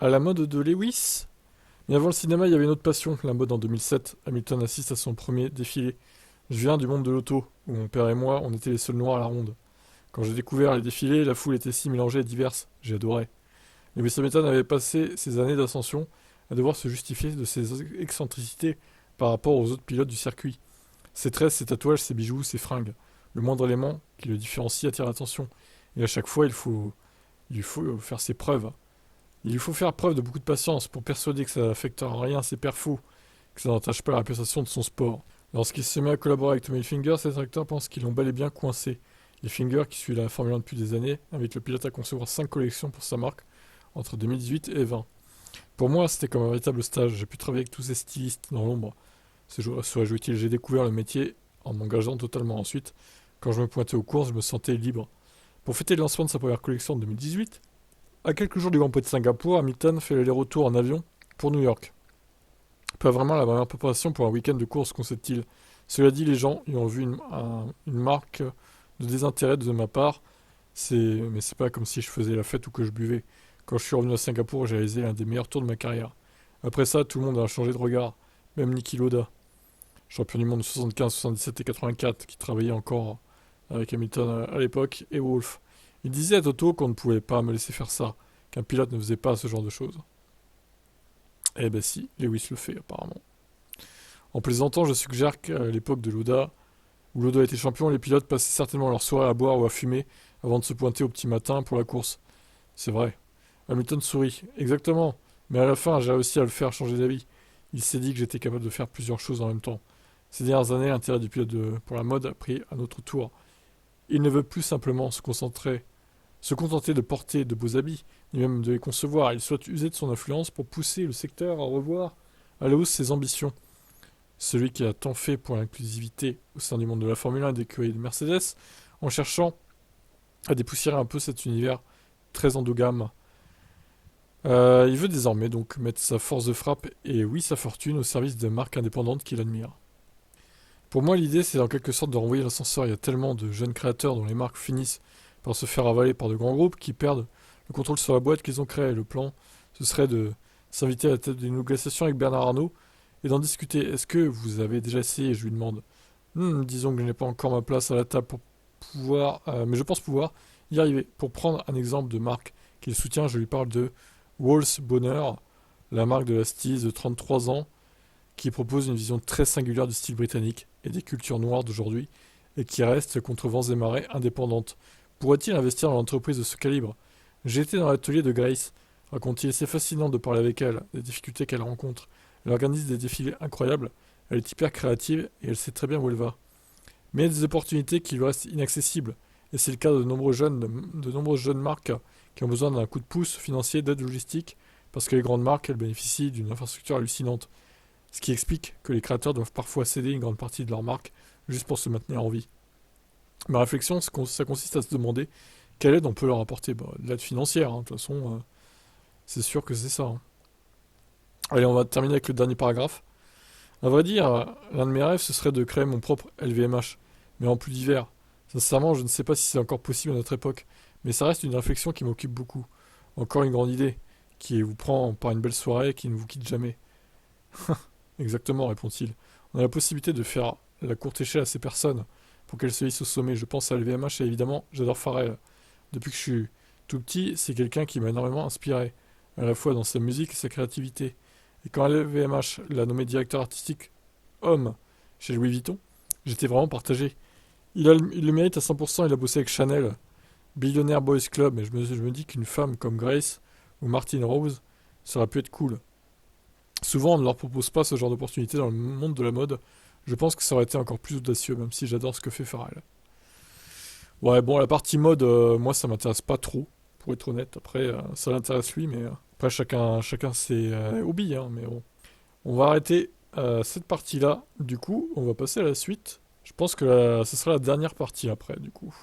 À la mode de Lewis? Mais avant le cinéma, il y avait une autre passion, la mode en 2007. Hamilton assiste à son premier défilé. Je viens du monde de l'auto, où mon père et moi, on était les seuls noirs à la ronde. Quand j'ai découvert les défilés, la foule était si mélangée et diverse. J'ai adoré. Lewis Hamilton avait passé ses années d'ascension à devoir se justifier de ses excentricités par rapport aux autres pilotes du circuit. Ses tresses, ses tatouages, ses bijoux, ses fringues. Le moindre élément qui le différencie attire l'attention. Et à chaque fois, il faut faire ses preuves. Il lui faut faire preuve de beaucoup de patience pour persuader que ça n'affectera en rien ses perfos, que ça n'entache pas la réputation de son sport. Lorsqu'il se met à collaborer avec Tommy Hilfiger, ses directeurs pensent qu'ils l'ont bel et bien coincé. Hilfiger, qui suit la Formule 1 depuis des années, invite le pilote à concevoir 5 collections pour sa marque entre 2018 et 2020. Pour moi, c'était comme un véritable stage. J'ai pu travailler avec tous ces stylistes dans l'ombre. Serais-je utile? J'ai découvert le métier en m'engageant totalement ensuite. Quand je me pointais aux courses, je me sentais libre. Pour fêter le lancement de sa première collection en 2018, à quelques jours du Grand Prix de Singapour, Hamilton fait l'aller-retour en avion pour New York. Pas vraiment la meilleure préparation pour un week-end de course, concède-t-il. Cela dit, les gens y ont vu une marque de désintérêt de ma part. Mais c'est pas comme si je faisais la fête ou que je buvais. Quand je suis revenu à Singapour, j'ai réalisé l'un des meilleurs tours de ma carrière. Après ça, tout le monde a changé de regard. Même Niki Lauda, champion du monde de 75, 77 et 84, qui travaillait encore avec Hamilton à l'époque, et Wolff. Il disait à Toto qu'on ne pouvait pas me laisser faire ça, qu'un pilote ne faisait pas ce genre de choses. Eh ben si, Lewis le fait apparemment. En plaisantant, je suggère qu'à l'époque de Lauda, où Lauda était champion, les pilotes passaient certainement leur soirée à boire ou à fumer avant de se pointer au petit matin pour la course. C'est vrai. Hamilton sourit. Exactement. Mais à la fin, j'ai réussi à le faire changer d'avis. Il s'est dit que j'étais capable de faire plusieurs choses en même temps. Ces dernières années, l'intérêt du pilote pour la mode a pris un autre tour. Il ne veut plus simplement se contenter de porter de beaux habits, ni même de les concevoir. Il souhaite user de son influence pour pousser le secteur à revoir à la hausse ses ambitions. Celui qui a tant fait pour l'inclusivité au sein du monde de la Formule 1 et des écuries de Mercedes, en cherchant à dépoussiérer un peu cet univers très endogame. Il veut désormais donc mettre sa force de frappe et oui sa fortune au service de marques indépendantes qu'il admire. Pour moi, l'idée, c'est en quelque sorte de renvoyer l'ascenseur. Il y a tellement de jeunes créateurs dont les marques finissent par se faire avaler par de grands groupes qui perdent le contrôle sur la boîte qu'ils ont créée. Le plan, ce serait de s'inviter à la tête d'une négociation avec Bernard Arnault et d'en discuter. Est-ce que vous avez déjà essayé? Je lui demande. Disons que je n'ai pas encore ma place à la table pour pouvoir, mais je pense pouvoir y arriver. Pour prendre un exemple de marque qu'il soutient, je lui parle de Walls Bonheur, la marque de la styliste de 33 ans qui propose une vision très singulière du style britannique et des cultures noires d'aujourd'hui et qui reste contre vents et marées indépendante. Pourrait-il investir dans l'entreprise de ce calibre? J'ai été dans l'atelier de Grace, raconte-t-il. C'est fascinant de parler avec elle, des difficultés qu'elle rencontre. Elle organise des défilés incroyables, elle est hyper créative et elle sait très bien où elle va. Mais il y a des opportunités qui lui restent inaccessibles, et c'est le cas de nombreuses jeunes marques qui ont besoin d'un coup de pouce financier, d'aide logistique, parce que les grandes marques, elles bénéficient d'une infrastructure hallucinante. Ce qui explique que les créateurs doivent parfois céder une grande partie de leur marque juste pour se maintenir en vie. Ma réflexion, ça consiste à se demander quelle aide on peut leur apporter. De l'aide financière, hein, de toute façon, c'est sûr que c'est ça. Hein. Allez, on va terminer avec le dernier paragraphe. À vrai dire, l'un de mes rêves, ce serait de créer mon propre LVMH, mais en plus divers. Sincèrement, je ne sais pas si c'est encore possible à notre époque, mais ça reste une réflexion qui m'occupe beaucoup. Encore une grande idée, qui vous prend par une belle soirée et qui ne vous quitte jamais. Exactement, répond-il. On a la possibilité de faire la courte échelle à ces personnes pour qu'elles se hissent au sommet. Je pense à LVMH et évidemment, j'adore Pharrell. Depuis que je suis tout petit, c'est quelqu'un qui m'a énormément inspiré, à la fois dans sa musique et sa créativité. Et quand LVMH l'a nommé directeur artistique homme chez Louis Vuitton, j'étais vraiment partagé. Il le mérite à 100%, il a bossé avec Chanel, Billionaire Boys Club, et je me dis qu'une femme comme Grace ou Martine Rose, ça aurait pu être cool. Souvent, on ne leur propose pas ce genre d'opportunité dans le monde de la mode. Je pense que ça aurait été encore plus audacieux, même si j'adore ce que fait Pharrell. Ouais, bon, la partie mode, moi, ça m'intéresse pas trop, pour être honnête. Après, ça l'intéresse lui, mais après, chacun ses hobbies, hein, mais bon. On va arrêter cette partie-là. Du coup, on va passer à la suite. Je pense que ce sera la dernière partie après, du coup.